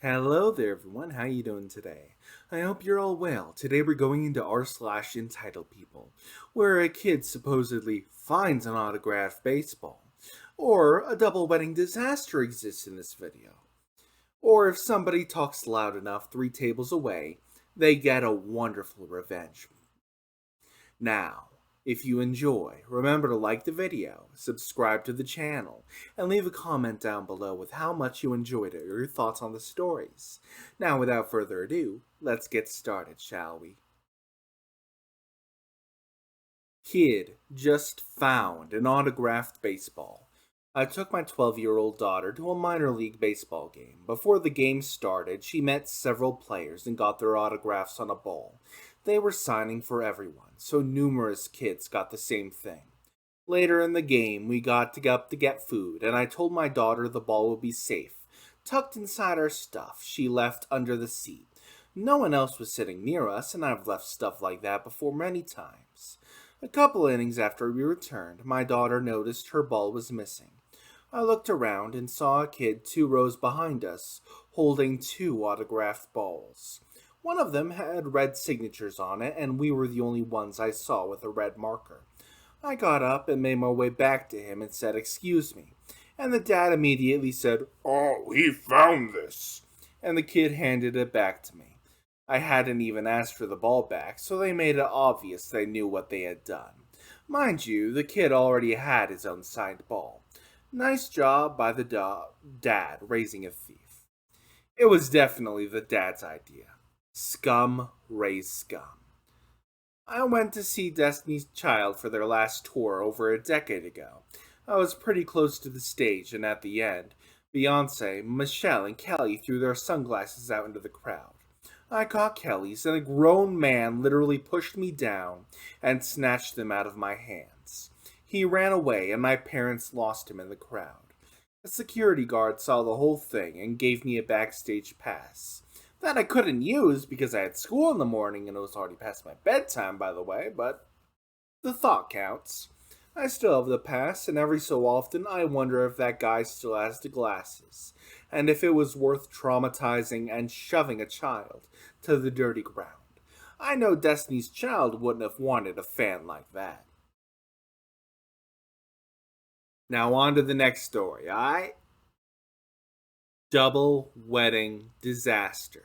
Hello there everyone, how you doing today? I hope you're all well. Today we're going into r/entitled people, where a kid supposedly finds an autographed baseball, or a double wedding disaster exists in this video, or if somebody talks loud enough 3 tables away, they get a wonderful revenge. Now, if you enjoy, remember to like the video, subscribe to the channel, and leave a comment down below with how much you enjoyed it or your thoughts on the stories. Now, without further ado, let's get started, shall we? Kid just found an autographed baseball. I took my 12-year-old daughter to a minor league baseball game. Before the game started, she met several players and got their autographs on a ball. They were signing for everyone, so numerous kids got the same thing. Later in the game, we got up to get food, and I told my daughter the ball would be safe, tucked inside our stuff she left under the seat. No one else was sitting near us, and I've left stuff like that before many times. A couple innings after we returned, my daughter noticed her ball was missing. I looked around and saw a kid 2 rows behind us, holding 2 autographed balls. One of them had red signatures on it, and we were the only ones I saw with a red marker. I got up and made my way back to him and said, "Excuse me." And the dad immediately said, "Oh, he found this." And the kid handed it back to me. I hadn't even asked for the ball back, so they made it obvious they knew what they had done. Mind you, the kid already had his own signed ball. Nice job by the dad raising a thief. It was definitely the dad's idea. Scum raise scum. I went to see Destiny's Child for their last tour over a decade ago. I was pretty close to the stage, and at the end, Beyonce, Michelle, and Kelly threw their sunglasses out into the crowd. I caught Kelly's, and a grown man literally pushed me down and snatched them out of my hands. He ran away, and my parents lost him in the crowd. A security guard saw the whole thing and gave me a backstage pass. That I couldn't use because I had school in the morning and it was already past my bedtime, by the way, but the thought counts. I still have the pass, and every so often I wonder if that guy still has the glasses, and if it was worth traumatizing and shoving a child to the dirty ground. I know Destiny's Child wouldn't have wanted a fan like that. Now on to the next story, alright? Double wedding disaster.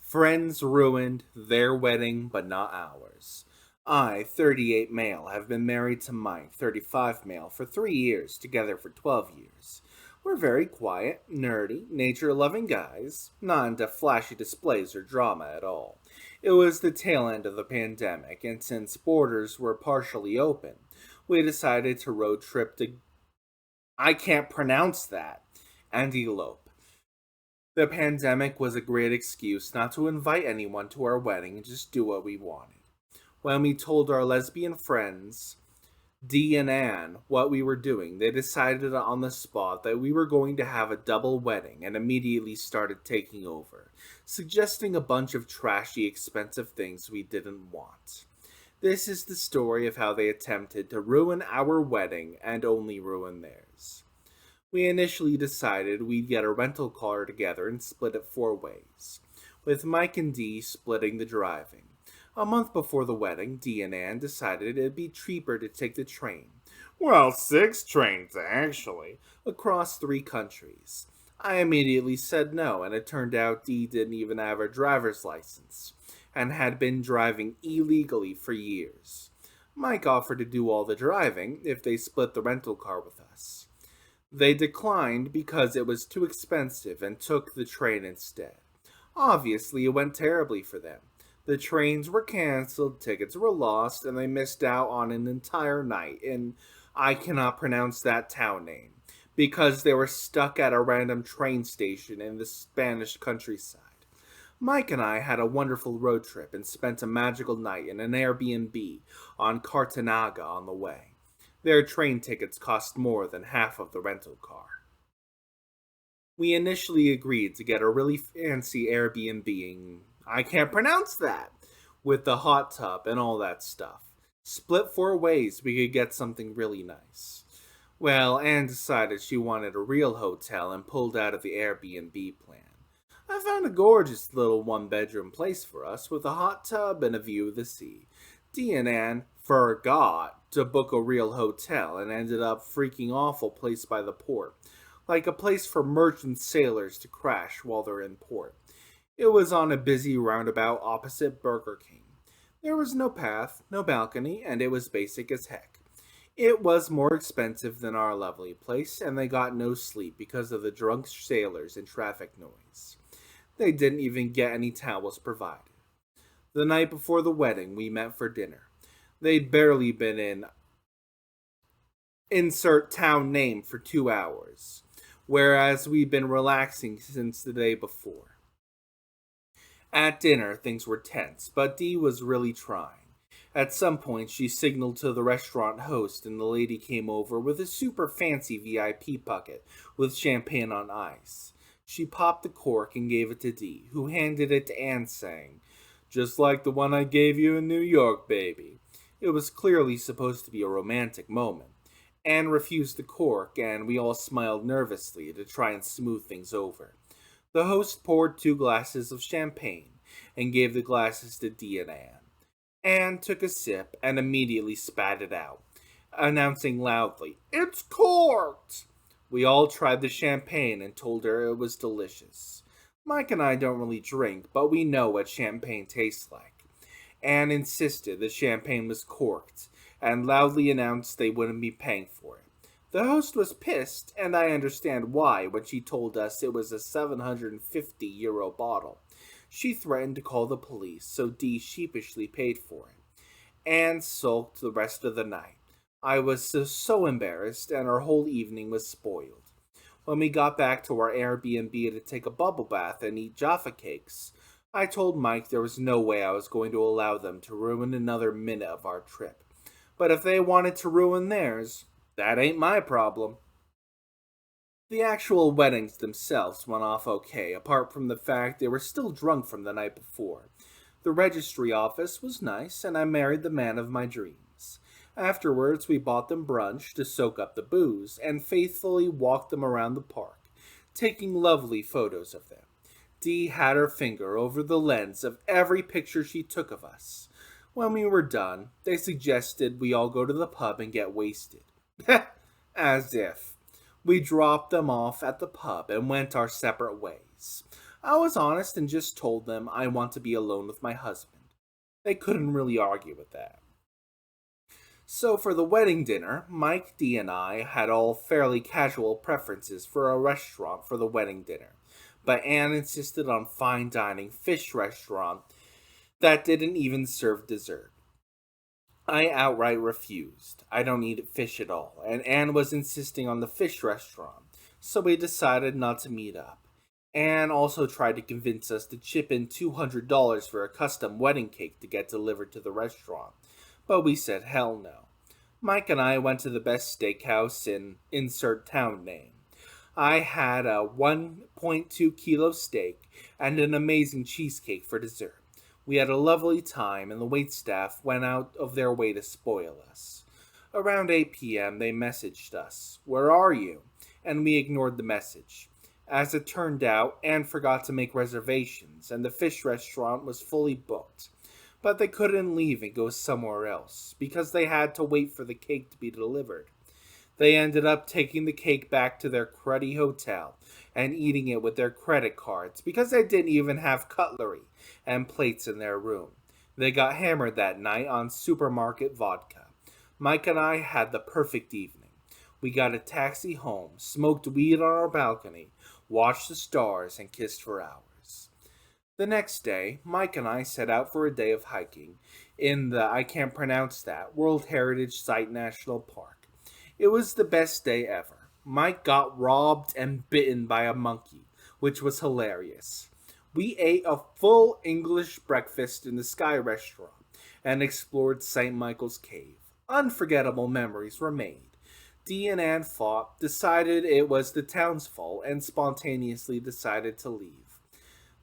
Friends ruined their wedding, but not ours. I, 38 male, have been married to Mike, 35 male, for 3 years, together for 12 years. We're very quiet, nerdy, nature-loving guys, not into flashy displays or drama at all. It was the tail end of the pandemic, and since borders were partially open, we decided to road trip to... I can't pronounce that. And elope. The pandemic was a great excuse not to invite anyone to our wedding and just do what we wanted. When we told our lesbian friends, Dee and Anne, what we were doing, they decided on the spot that we were going to have a double wedding and immediately started taking over, suggesting a bunch of trashy, expensive things we didn't want. This is the story of how they attempted to ruin our wedding and only ruin theirs. We initially decided we'd get a rental car together and split it 4 ways, with Mike and Dee splitting the driving. A month before the wedding, Dee and Ann decided it'd be cheaper to take the train. Well, 6 trains, actually, across 3 countries. I immediately said no, and it turned out Dee didn't even have a driver's license, and had been driving illegally for years. Mike offered to do all the driving if they split the rental car with us. They declined because it was too expensive and took the train instead. Obviously, it went terribly for them. The trains were canceled, tickets were lost, and they missed out on an entire night in, I cannot pronounce that town name, because they were stuck at a random train station in the Spanish countryside. Mike and I had a wonderful road trip and spent a magical night in an Airbnb on Cartagena on the way. Their train tickets cost more than half of the rental car. We initially agreed to get a really fancy Airbnb, I can't pronounce that, with the hot tub and all that stuff. Split 4 ways, we could get something really nice. Well, Anne decided she wanted a real hotel and pulled out of the Airbnb plan. I found a gorgeous little one-bedroom place for us with a hot tub and a view of the sea. Dee and Anne forgot to book a real hotel and ended up freaking awful place by the port, like a place for merchant sailors to crash while they're in port. It was on a busy roundabout opposite Burger King. There was no path, no balcony, and it was basic as heck. It was more expensive than our lovely place, and they got no sleep because of the drunk sailors and traffic noise. They didn't even get any towels provided. The night before the wedding, we met for dinner. They'd barely been in insert town name for 2 hours, whereas we'd been relaxing since the day before. At dinner, things were tense, but Dee was really trying. At some point, she signaled to the restaurant host, and the lady came over with a super fancy VIP bucket with champagne on ice. She popped the cork and gave it to Dee, who handed it to Anne, saying, "Just like the one I gave you in New York, baby." It was clearly supposed to be a romantic moment. Anne refused the cork, and we all smiled nervously to try and smooth things over. The host poured 2 glasses of champagne and gave the glasses to Dee and Anne. Anne took a sip and immediately spat it out, announcing loudly, "It's corked!" We all tried the champagne and told her it was delicious. Mike and I don't really drink, but we know what champagne tastes like. Anne insisted the champagne was corked and loudly announced they wouldn't be paying for it. The host was pissed, and I understand why when she told us it was a €750 bottle. She threatened to call the police, so Dee sheepishly paid for it. Anne sulked the rest of the night. I was so embarrassed, and our whole evening was spoiled. When we got back to our Airbnb to take a bubble bath and eat Jaffa cakes, I told Mike there was no way I was going to allow them to ruin another minute of our trip. But if they wanted to ruin theirs, that ain't my problem. The actual weddings themselves went off okay, apart from the fact they were still drunk from the night before. The registry office was nice, and I married the man of my dreams. Afterwards, we bought them brunch to soak up the booze, and faithfully walked them around the park, taking lovely photos of them. Dee had her finger over the lens of every picture she took of us. When we were done, they suggested we all go to the pub and get wasted. As if. We dropped them off at the pub and went our separate ways. I was honest and just told them I want to be alone with my husband. They couldn't really argue with that. So for the wedding dinner, Mike, Dee, and I had all fairly casual preferences for a restaurant for the wedding dinner, but Anne insisted on fine dining fish restaurant that didn't even serve dessert. I outright refused. I don't eat fish at all, and Anne was insisting on the fish restaurant, so we decided not to meet up. Anne also tried to convince us to chip in $200 for a custom wedding cake to get delivered to the restaurant, but we said hell no. Mike and I went to the best steakhouse in insert town name. I had a 1.2 kilo steak and an amazing cheesecake for dessert. We had a lovely time, and the waitstaff went out of their way to spoil us. Around 8 p.m., they messaged us, "Where are you?" And we ignored the message. As it turned out, Anne forgot to make reservations, and the fish restaurant was fully booked. But they couldn't leave and go somewhere else, because they had to wait for the cake to be delivered. They ended up taking the cake back to their cruddy hotel and eating it with their credit cards because they didn't even have cutlery and plates in their room. They got hammered that night on supermarket vodka. Mike and I had the perfect evening. We got a taxi home, smoked weed on our balcony, watched the stars, and kissed for hours. The next day, Mike and I set out for a day of hiking in the, I can't pronounce that, World Heritage Site National Park. It was the best day ever. Mike got robbed and bitten by a monkey, which was hilarious. We ate a full English breakfast in the Sky Restaurant and explored St. Michael's Cave. Unforgettable memories were made. Dee and Anne fought, decided it was the town's fault, and spontaneously decided to leave.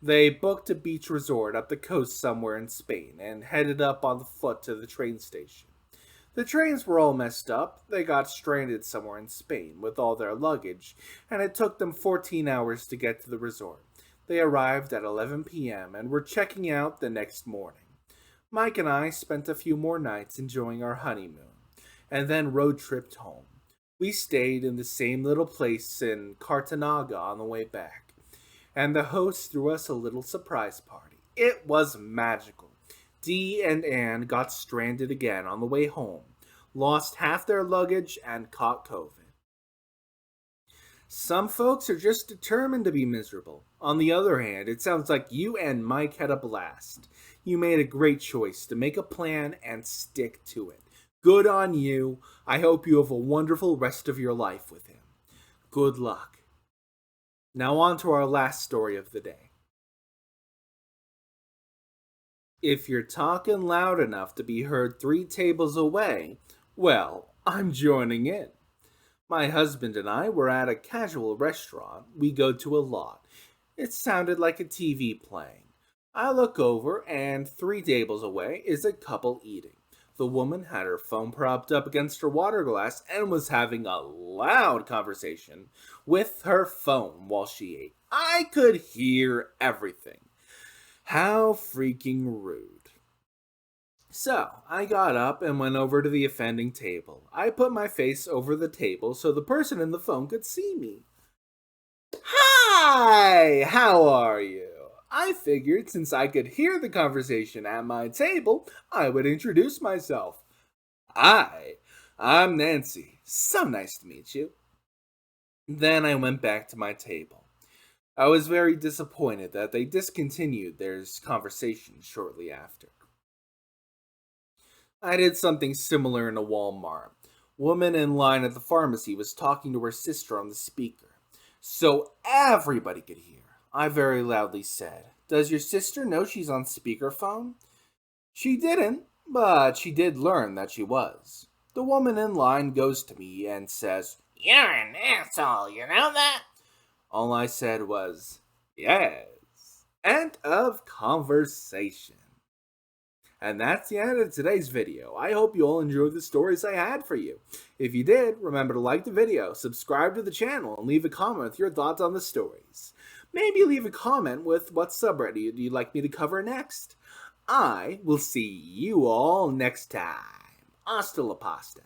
They booked a beach resort up the coast somewhere in Spain and headed up on foot to the train station. The trains were all messed up. They got stranded somewhere in Spain with all their luggage, and it took them 14 hours to get to the resort. They arrived at 11 p.m. and were checking out the next morning. Mike and I spent a few more nights enjoying our honeymoon, and then road tripped home. We stayed in the same little place in Cartanaga on the way back, and the host threw us a little surprise party. It was magical. Dee and Anne got stranded again on the way home, lost half their luggage, and caught COVID. Some folks are just determined to be miserable. On the other hand, it sounds like you and Mike had a blast. You made a great choice to make a plan and stick to it. Good on you. I hope you have a wonderful rest of your life with him. Good luck. Now on to our last story of the day. If you're talking loud enough to be heard 3 tables away, well, I'm joining in. My husband and I were at a casual restaurant we go to a lot. It sounded like a TV playing. I look over, and 3 tables away is a couple eating. The woman had her phone propped up against her water glass and was having a loud conversation with her phone while she ate. I could hear everything. How freaking rude. So, I got up and went over to the offending table. I put my face over the table so the person in the phone could see me. Hi! How are you? I figured since I could hear the conversation at my table, I would introduce myself. Hi, I'm Nancy. So nice to meet you. Then I went back to my table. I was very disappointed that they discontinued their conversation shortly after. I did something similar in a Walmart. Woman in line at the pharmacy was talking to her sister on the speaker, so everybody could hear. I very loudly said, "Does your sister know she's on speakerphone?" She didn't, but she did learn that she was. The woman in line goes to me and says, "You're an asshole, you know that?" All I said was, "Yes." End of conversation. And that's the end of today's video. I hope you all enjoyed the stories I had for you. If you did, remember to like the video, subscribe to the channel, and leave a comment with your thoughts on the stories. Maybe leave a comment with what subreddit you'd like me to cover next. I will see you all next time. Hasta la pasta.